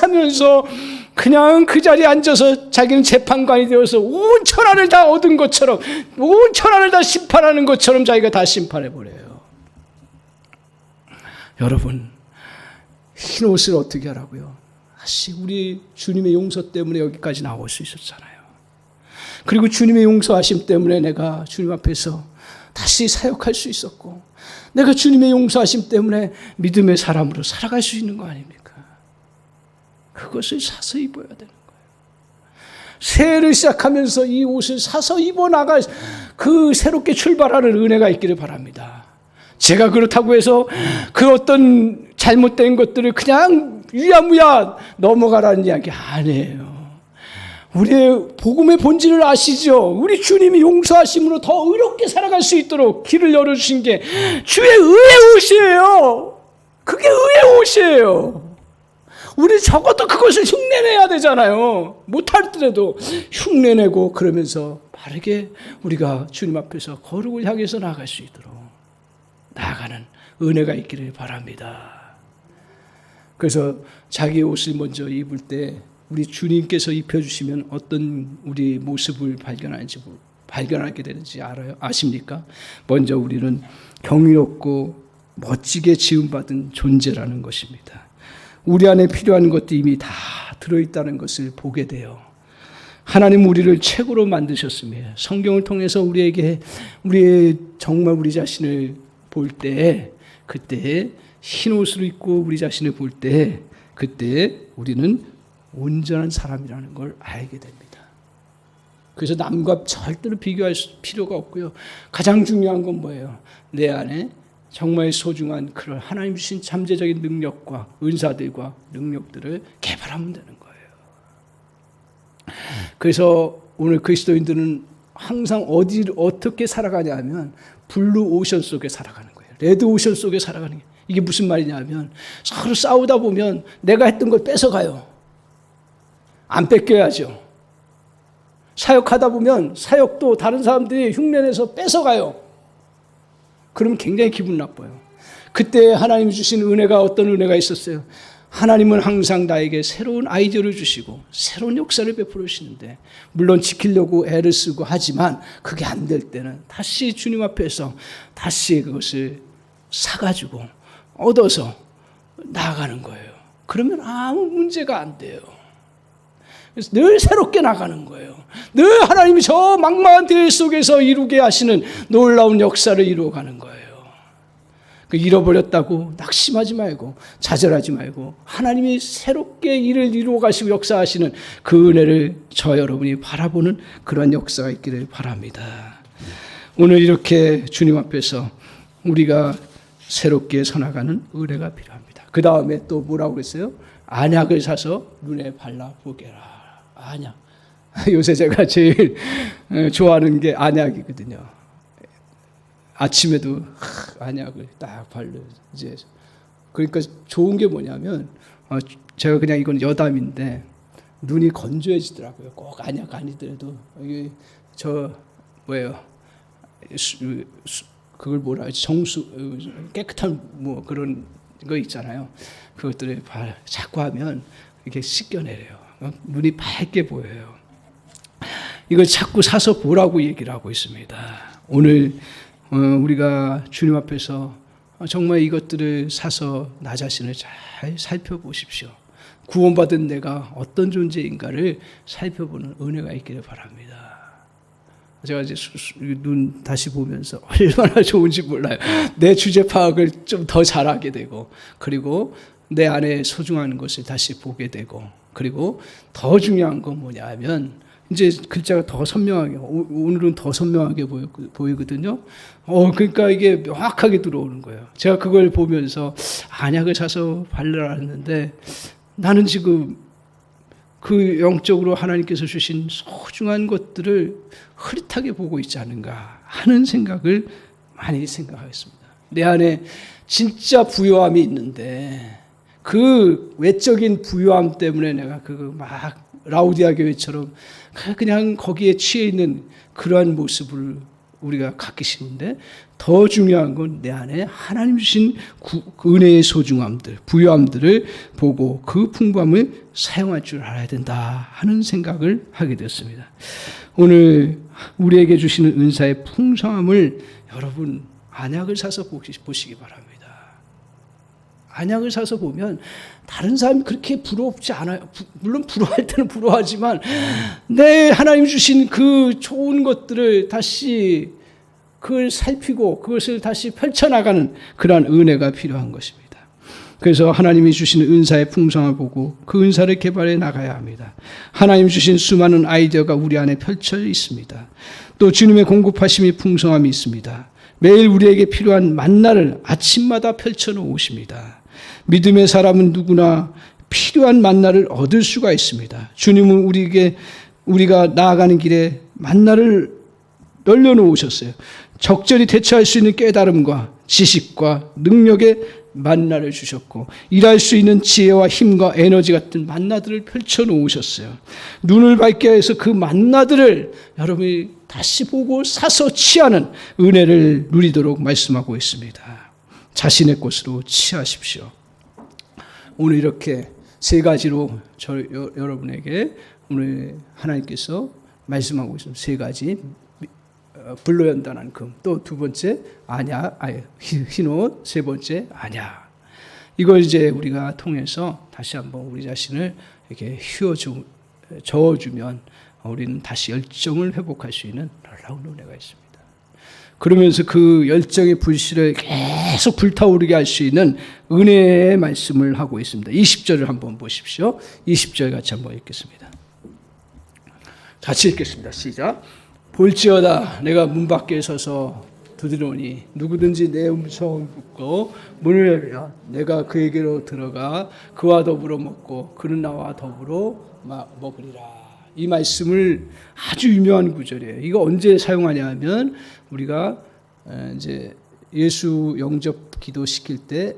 하면서 그냥 그 자리에 앉아서 자기는 재판관이 되어서 온 천하를 다 얻은 것처럼, 온 천하를 다 심판하는 것처럼 자기가 다 심판해버려요. 여러분, 흰 옷을 어떻게 하라고요? 다시 우리 주님의 용서 때문에 여기까지 나올 수 있었잖아요. 그리고 주님의 용서하심 때문에 내가 주님 앞에서 다시 사역할 수 있었고, 내가 주님의 용서하심 때문에 믿음의 사람으로 살아갈 수 있는 거 아닙니까? 그것을 사서 입어야 되는 거예요. 새해를 시작하면서 이 옷을 사서 입어 나갈 그 새롭게 출발하는 은혜가 있기를 바랍니다. 제가 그렇다고 해서 그 어떤 잘못된 것들을 그냥 유야무야 넘어가라는 이야기 아니에요. 우리의 복음의 본질을 아시죠? 우리 주님이 용서하심으로 더 의롭게 살아갈 수 있도록 길을 열어주신 게 주의 의의 옷이에요. 그게 의의 옷이에요. 우리 적어도 그것을 흉내내야 되잖아요. 못할때라도 흉내내고 그러면서 바르게 우리가 주님 앞에서 거룩을 향해서 나아갈 수 있도록 나아가는 은혜가 있기를 바랍니다. 그래서 자기 옷을 먼저 입을 때 우리 주님께서 입혀주시면 어떤 우리 모습을 발견하게 되는지 알아요? 아십니까? 먼저 우리는 경이롭고 멋지게 지음받은 존재라는 것입니다. 우리 안에 필요한 것도 이미 다 들어있다는 것을 보게 돼요. 하나님 우리를 최고로 만드셨습니다. 성경을 통해서 우리에게 정말 우리 자신을 볼 때, 그때 흰 옷을 입고 우리 자신을 볼 때, 그때 우리는 온전한 사람이라는 걸 알게 됩니다. 그래서 남과 절대로 비교할 필요가 없고요. 가장 중요한 건 뭐예요? 내 안에 정말 소중한 그런 하나님 주신 잠재적인 능력과 은사들과 능력들을 개발하면 되는 거예요. 그래서 오늘 그리스도인들은 항상 어떻게 살아가냐 하면 블루 오션 속에 살아가는 거예요. 레드 오션 속에 살아가는 거예요. 이게 무슨 말이냐 하면 서로 싸우다 보면 내가 했던 걸 뺏어가요. 안 뺏겨야죠. 사역하다 보면 사역도 다른 사람들이 흉내내서 뺏어가요. 그러면 굉장히 기분 나빠요. 그때 하나님이 주신 은혜가 어떤 은혜가 있었어요? 하나님은 항상 나에게 새로운 아이디어를 주시고 새로운 역사를 베풀어 주시는데 물론 지키려고 애를 쓰고 하지만 그게 안 될 때는 다시 주님 앞에서 다시 그것을 사가지고 얻어서 나아가는 거예요. 그러면 아무 문제가 안 돼요. 그래서 늘 새롭게 나가는 거예요. 늘 하나님이 저 막막한 들 속에서 이루게 하시는 놀라운 역사를 이루어가는 거예요. 잃어버렸다고 낙심하지 말고 좌절하지 말고 하나님이 새롭게 일을 이루어 가시고 역사하시는 그 은혜를 저 여러분이 바라보는 그런 역사가 있기를 바랍니다. 오늘 이렇게 주님 앞에서 우리가 새롭게 서나가는 은혜가 필요합니다. 그 다음에 또 뭐라고 그랬어요? 안약을 사서 눈에 발라보게라. 안약. 요새 제가 제일 좋아하는 게 안약이거든요. 아침에도 안약을 딱 바르 이제 그러니까 좋은 게 뭐냐면 제가 그냥 이건 여담인데 눈이 건조해지더라고요. 꼭 안약 아니더라도 이게 저 뭐예요? 그걸 뭐라 하지? 정수 깨끗한 뭐 그런 거 있잖아요. 그것들을 자꾸 하면 이렇게 씻겨내려요. 눈이 밝게 보여요. 이걸 자꾸 사서 보라고 얘기를 하고 있습니다. 오늘 우리가 주님 앞에서 정말 이것들을 사서 나 자신을 잘 살펴보십시오. 구원받은 내가 어떤 존재인가를 살펴보는 은혜가 있기를 바랍니다. 제가 이제 눈 다시 보면서 얼마나 좋은지 몰라요. 내 주제 파악을 좀 더 잘하게 되고, 그리고 내 안에 소중한 것을 다시 보게 되고, 그리고 더 중요한 건 뭐냐 하면 이제 글자가 더 선명하게, 오늘은 더 선명하게 보이거든요. 그러니까 이게 명확하게 들어오는 거예요. 제가 그걸 보면서 안약을 사서 바르라 했는데 나는 지금 그 영적으로 하나님께서 주신 소중한 것들을 흐릿하게 보고 있지 않은가 하는 생각을 많이 생각하겠습니다. 내 안에 진짜 부요함이 있는데 그 외적인 부요함 때문에 내가 막 라우디아 교회처럼 그냥 거기에 취해 있는 그러한 모습을 우리가 갖기 쉬운데 더 중요한 건 내 안에 하나님 주신 은혜의 소중함들, 부요함들을 보고 그 풍부함을 사용할 줄 알아야 된다 하는 생각을 하게 되었습니다. 오늘 우리에게 주시는 은사의 풍성함을 여러분 안약을 사서 보시기 바랍니다. 안약을 사서 보면 다른 사람이 그렇게 부러웠지 않아요. 물론 부러워할 때는 부러워하지만 내 하나님 주신 그 좋은 것들을 다시 그걸 살피고 그것을 다시 펼쳐나가는 그러한 은혜가 필요한 것입니다. 그래서 하나님이 주시는 은사의 풍성함을 보고 그 은사를 개발해 나가야 합니다. 하나님 주신 수많은 아이디어가 우리 안에 펼쳐 있습니다. 또 주님의 공급하심이 풍성함이 있습니다. 매일 우리에게 필요한 만나를 아침마다 펼쳐 놓으십니다. 믿음의 사람은 누구나 필요한 만나를 얻을 수가 있습니다. 주님은 우리가 나아가는 길에 만나를 널려놓으셨어요. 적절히 대처할 수 있는 깨달음과 지식과 능력의 만나를 주셨고 일할 수 있는 지혜와 힘과 에너지 같은 만나들을 펼쳐놓으셨어요. 눈을 밝게 해서 그 만나들을 여러분이 다시 보고 사서 취하는 은혜를 누리도록 말씀하고 있습니다. 자신의 것으로 취하십시오. 오늘 이렇게 세 가지로 여러분에게 오늘 하나님께서 말씀하고 있습니다. 세 가지. 불로연단한 금, 또 두 번째 흰옷, 세 번째 안약. 이걸 이제 우리가 통해서 다시 한번 우리 자신을 이렇게 저어주면 우리는 다시 열정을 회복할 수 있는 놀라운 은혜가 있습니다. 그러면서 그 열정의 불씨를 계속 불타오르게 할 수 있는 은혜의 말씀을 하고 있습니다. 20절을 한번 보십시오. 20절 같이 한번 읽겠습니다. 같이 읽겠습니다. 시작. 볼지어다 내가 문 밖에 서서 두드리노니 누구든지 내 음성을 듣고 문을 열면 내가 그에게로 들어가 그와 더불어 먹고 그는 나와 더불어 먹으리라. 이 말씀을 아주 유명한 구절이에요. 이거 언제 사용하냐 하면 우리가 이제 예수 영접 기도 시킬 때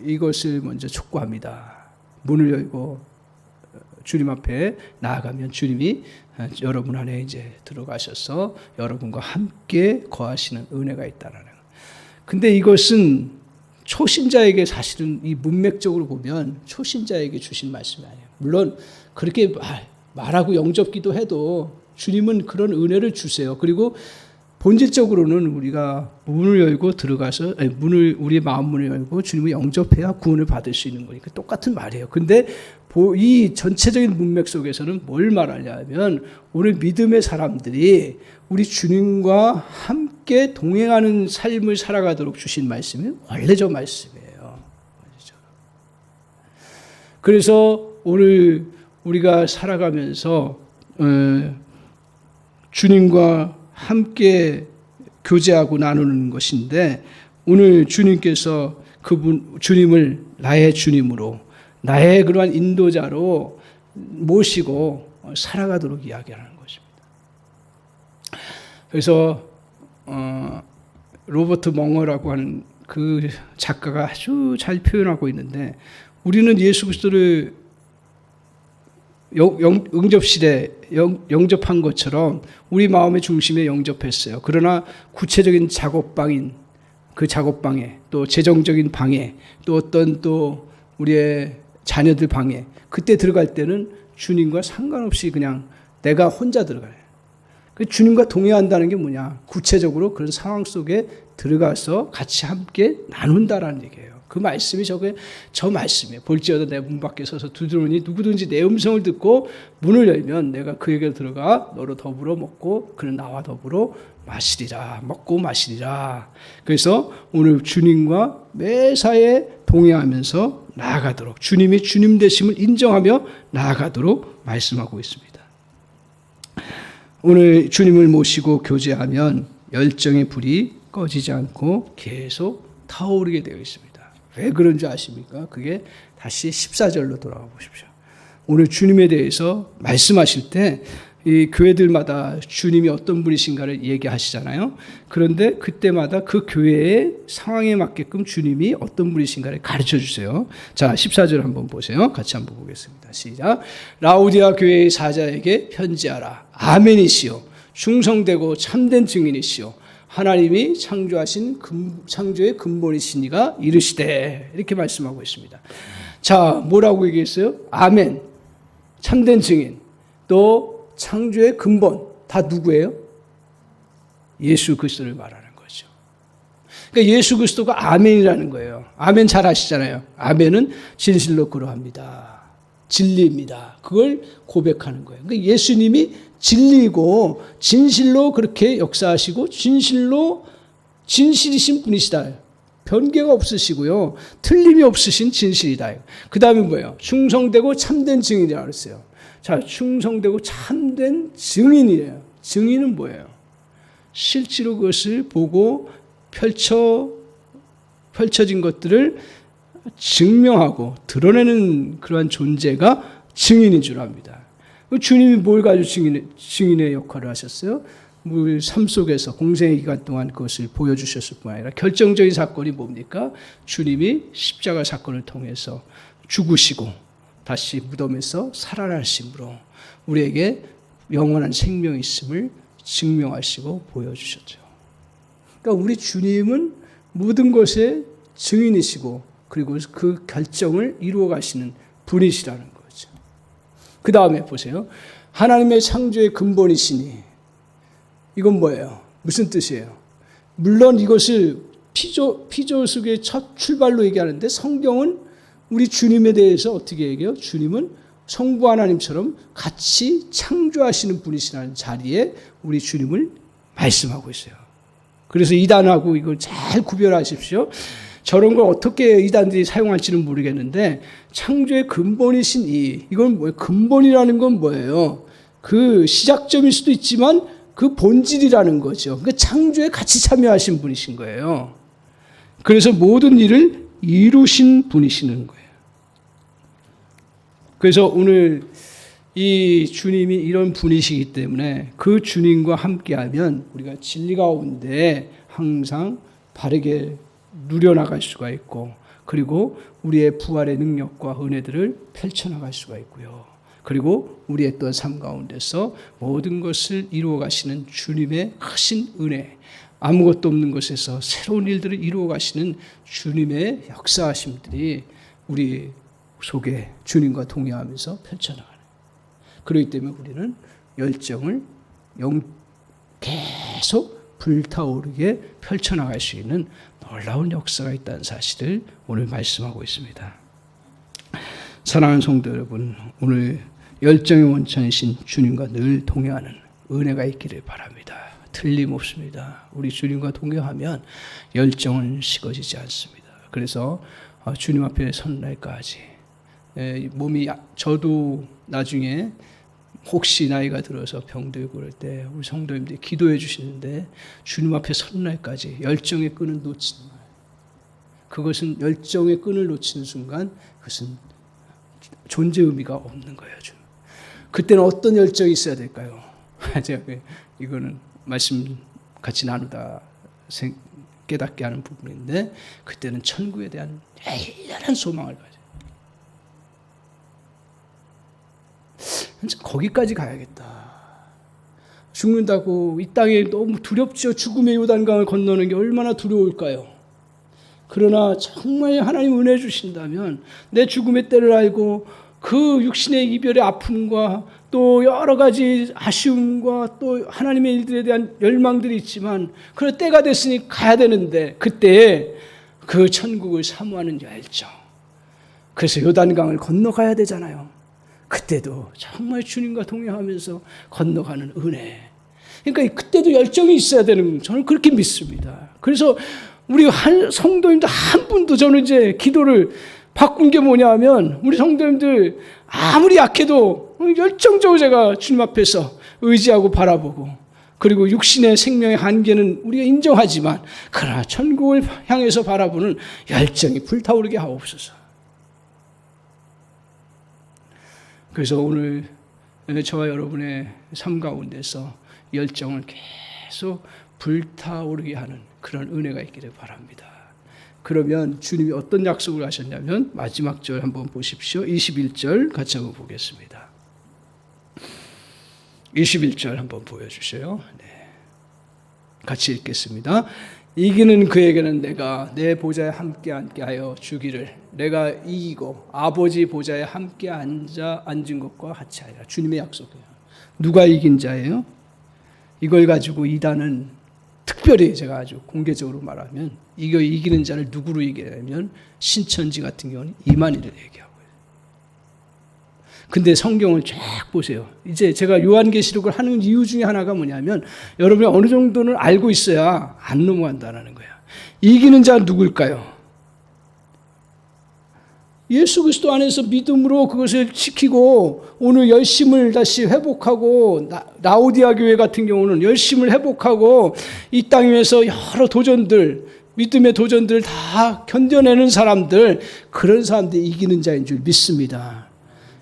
이것을 먼저 촉구합니다. 문을 열고 주님 앞에 나아가면 주님이 여러분 안에 이제 들어가셔서 여러분과 함께 거하시는 은혜가 있다라는. 근데 이것은 초신자에게 사실은 이 문맥적으로 보면 초신자에게 주신 말씀이 아니에요. 물론 그렇게 말하고 영접기도 해도 주님은 그런 은혜를 주세요. 그리고 본질적으로는 우리가 문을 열고 들어가서 우리의 마음 문을 열고 주님을 영접해야 구원을 받을 수 있는 거니까 똑같은 말이에요. 근데 이 전체적인 문맥 속에서는 뭘 말하냐면 오늘 믿음의 사람들이 우리 주님과 함께 동행하는 삶을 살아가도록 주신 말씀이 원래 저 말씀이에요. 그래서 오늘 우리가 살아가면서 주님과 함께 교제하고 나누는 것인데 오늘 주님께서 주님을 나의 주님으로 나의 그러한 인도자로 모시고 살아가도록 이야기하는 것입니다. 그래서 로버트 멍어라고 하는 그 작가가 아주 잘 표현하고 있는데 우리는 예수 그리스도를 응접실에 영접한 것처럼 우리 마음의 중심에 영접했어요. 그러나 구체적인 작업방인 그 작업방에 또 재정적인 방에 또 어떤 또 우리의 자녀들 방에 그때 들어갈 때는 주님과 상관없이 그냥 내가 혼자 들어가요. 주님과 동행한다는 게 뭐냐? 구체적으로 그런 상황 속에 들어가서 같이 함께 나눈다라는 얘기예요. 그 말씀이 저 말씀이에요. 볼지어다 내 문 밖에 서서 두드리니 누구든지 내 음성을 듣고 문을 열면 내가 그에게 들어가 너로 더불어 먹고 그는 나와 더불어 마시리라. 먹고 마시리라. 그래서 오늘 주님과 매사에 동행하면서 나아가도록 주님이 주님 되심을 인정하며 나아가도록 말씀하고 있습니다. 오늘 주님을 모시고 교제하면 열정의 불이 꺼지지 않고 계속 타오르게 되어 있습니다. 왜 그런지 아십니까? 그게 다시 14절로 돌아가 보십시오. 오늘 주님에 대해서 말씀하실 때 이 교회들마다 주님이 어떤 분이신가를 얘기하시잖아요. 그런데 그때마다 그 교회의 상황에 맞게끔 주님이 어떤 분이신가를 가르쳐 주세요. 자, 14절 한번 보세요. 같이 한번 보겠습니다. 시작. 라우디아 교회의 사자에게 편지하라. 아멘이시요. 충성되고 참된 증인이시요. 하나님이 창조하신 창조의 근본이시니가 이르시되 이렇게 말씀하고 있습니다. 자, 뭐라고 얘기했어요? 아멘. 참된 증인. 또 창조의 근본 다 누구예요? 예수 그리스도를 말하는 거죠. 그러니까 예수 그리스도가 아멘이라는 거예요. 아멘 잘 아시잖아요. 아멘은 진실로 그러합니다. 진리입니다. 그걸 고백하는 거예요. 그러니까 예수님이 진리고 진실로 그렇게 역사하시고 진실이신 분이시다. 변개가 없으시고요. 틀림이 없으신 진실이다. 그 다음에 뭐예요? 충성되고 참된 증인이라고 그랬어요. 자, 충성되고 참된 증인이래요. 증인은 뭐예요? 실제로 그것을 보고 펼쳐진 것들을 증명하고 드러내는 그러한 존재가 증인인 줄 압니다. 주님이 뭘 가지고 증인의 역할을 하셨어요? 우리 삶 속에서 공생의 기간 동안 그것을 보여주셨을 뿐 아니라 결정적인 사건이 뭡니까? 주님이 십자가 사건을 통해서 죽으시고 다시 무덤에서 살아나심으로 우리에게 영원한 생명이 있음을 증명하시고 보여주셨죠. 그러니까 우리 주님은 모든 것의 증인이시고 그리고 그 결정을 이루어 가시는 분이시라는 거죠. 그 다음에 보세요. 하나님의 창조의 근본이시니 이건 뭐예요? 무슨 뜻이에요? 물론 이것을 피조속의 첫 출발로 얘기하는데 성경은 우리 주님에 대해서 어떻게 얘기해요? 주님은 성부 하나님처럼 같이 창조하시는 분이시라는 자리에 우리 주님을 말씀하고 있어요. 그래서 이단하고 이걸 잘 구별하십시오. 저런 걸 어떻게 이단들이 사용할지는 모르겠는데 창조의 근본이신 이건 뭐예요? 근본이라는 건 뭐예요? 그 시작점일 수도 있지만 그 본질이라는 거죠. 그 창조에 같이 참여하신 분이신 거예요. 그래서 모든 일을 이루신 분이시는 거예요. 그래서 오늘 이 주님이 이런 분이시기 때문에 그 주님과 함께하면 우리가 진리 가운데 항상 바르게 누려나갈 수가 있고, 그리고 우리의 부활의 능력과 은혜들을 펼쳐나갈 수가 있고요. 그리고 우리의 또 삶 가운데서 모든 것을 이루어 가시는 주님의 크신 은혜, 아무것도 없는 것에서 새로운 일들을 이루어 가시는 주님의 역사하심들이 우리 속에 주님과 동행하면서 펼쳐나가는, 그렇기 때문에 우리는 열정을 계속 불타오르게 펼쳐나갈 수 있는 놀라운 역사가 있다는 사실을 오늘 말씀하고 있습니다. 사랑하는 성도 여러분, 오늘 열정의 원천이신 주님과 늘 동행하는 은혜가 있기를 바랍니다. 틀림없습니다. 우리 주님과 동행하면 열정은 식어지지 않습니다. 그래서 주님 앞에 선 날까지 몸이, 저도 나중에 혹시 나이가 들어서 병들고 그럴 때 우리 성도님들이 기도해 주시는데, 주님 앞에 선 날까지 열정의 끈을 놓치는 거예요. 그것은 열정의 끈을 놓치는 순간 그것은 존재 의미가 없는 거예요. 그때는 어떤 열정이 있어야 될까요? 제가 이거는 말씀 같이 나누다 깨닫게 하는 부분인데, 그때는 천국에 대한 열렬한 소망을 가져요. 거기까지 가야겠다. 죽는다고 이 땅에 너무 두렵죠. 죽음의 요단강을 건너는 게 얼마나 두려울까요? 그러나 정말 하나님 은혜 주신다면 내 죽음의 때를 알고 그 육신의 이별의 아픔과 또 여러 가지 아쉬움과 또 하나님의 일들에 대한 열망들이 있지만, 그럴 때가 됐으니 가야 되는데, 그때 그 천국을 사모하는 열정, 그래서 요단강을 건너가야 되잖아요. 그때도 정말 주님과 동행하면서 건너가는 은혜, 그러니까 그때도 열정이 있어야 되는, 저는 그렇게 믿습니다. 그래서 우리 성도님들 한 분도 저는 이제 기도를 바꾼 게 뭐냐 하면, 우리 성도님들 아무리 약해도 열정적으로 제가 주님 앞에서 의지하고 바라보고, 그리고 육신의 생명의 한계는 우리가 인정하지만 그러나 천국을 향해서 바라보는 열정이 불타오르게 하옵소서. 그래서 오늘 저와 여러분의 삶 가운데서 열정을 계속 불타오르게 하는 그런 은혜가 있기를 바랍니다. 그러면 주님이 어떤 약속을 하셨냐면, 마지막 절 한번 보십시오. 21절 같이 한번 보겠습니다. 21절 한번 보여주세요. 네. 같이 읽겠습니다. 이기는 그에게는 내가 내 보좌에 함께 앉게 하여 주기를, 내가 이기고 아버지 보좌에 함께 앉은 것과 같이 하리라. 주님의 약속이에요. 누가 이긴 자예요? 이걸 가지고 이단은 특별히 제가 아주 공개적으로 말하면, 이거 이기는 자를 누구로 이기냐면 신천지 같은 경우는 이만희를 얘기하고 있어요. 근데 성경을 쫙 보세요. 이제 제가 요한계시록을 하는 이유 중에 하나가 뭐냐면, 여러분이 어느 정도는 알고 있어야 안 넘어간다는 거예요. 이기는 자는 누굴까요? 예수 그리스도 안에서 믿음으로 그것을 지키고 오늘 열심을 다시 회복하고, 라오디아 교회 같은 경우는 열심을 회복하고 이 땅 위에서 여러 도전들, 믿음의 도전들을 다 견뎌내는 사람들, 그런 사람들이 이기는 자인 줄 믿습니다.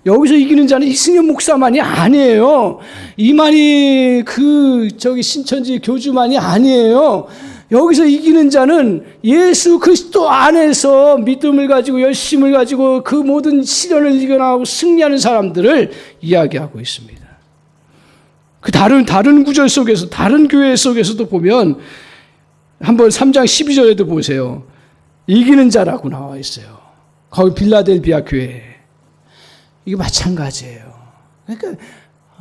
여기서 이기는 자는 이승엽 목사만이 아니에요. 이만희 신천지 교주만이 아니에요. 여기서 이기는 자는 예수 그리스도 안에서 믿음을 가지고 열심을 가지고 그 모든 시련을 이겨나가고 승리하는 사람들을 이야기하고 있습니다. 그 다른 구절 속에서, 다른 교회 속에서도 보면, 한번 3장 12절에도 보세요. 이기는 자라고 나와 있어요. 거기 빌라델비아 교회. 이게 마찬가지예요. 그러니까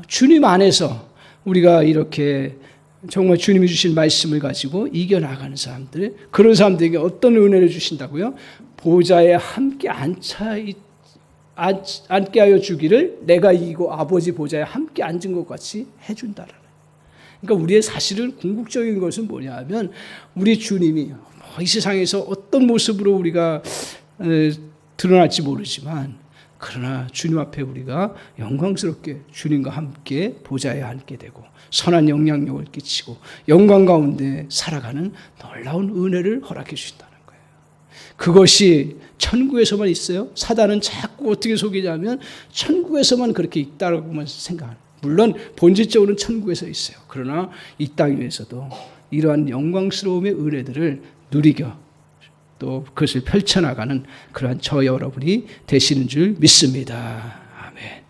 주님 안에서 우리가 이렇게 정말 주님이 주신 말씀을 가지고 이겨나가는 사람들, 그런 사람들에게 어떤 은혜를 주신다고요? 보좌에 함께 앉게 하여 주기를, 내가 이기고 아버지 보좌에 함께 앉은 것 같이 해준다라는. 그러니까 우리의 사실은 궁극적인 것은 뭐냐 하면, 우리 주님이 이 세상에서 어떤 모습으로 우리가 드러날지 모르지만 그러나 주님 앞에 우리가 영광스럽게 주님과 함께 보좌에 앉게 되고 선한 영향력을 끼치고 영광 가운데 살아가는 놀라운 은혜를 허락해 주신다는 거예요. 그것이 천국에서만 있어요? 사단은 자꾸 어떻게 속이냐면 천국에서만 그렇게 있다고만 생각하는. 물론 본질적으로는 천국에서 있어요. 그러나 이 땅 위에서도 이러한 영광스러움의 은혜들을 누리겨 또 그것을 펼쳐나가는 그러한 저 여러분이 되시는 줄 믿습니다. 아멘.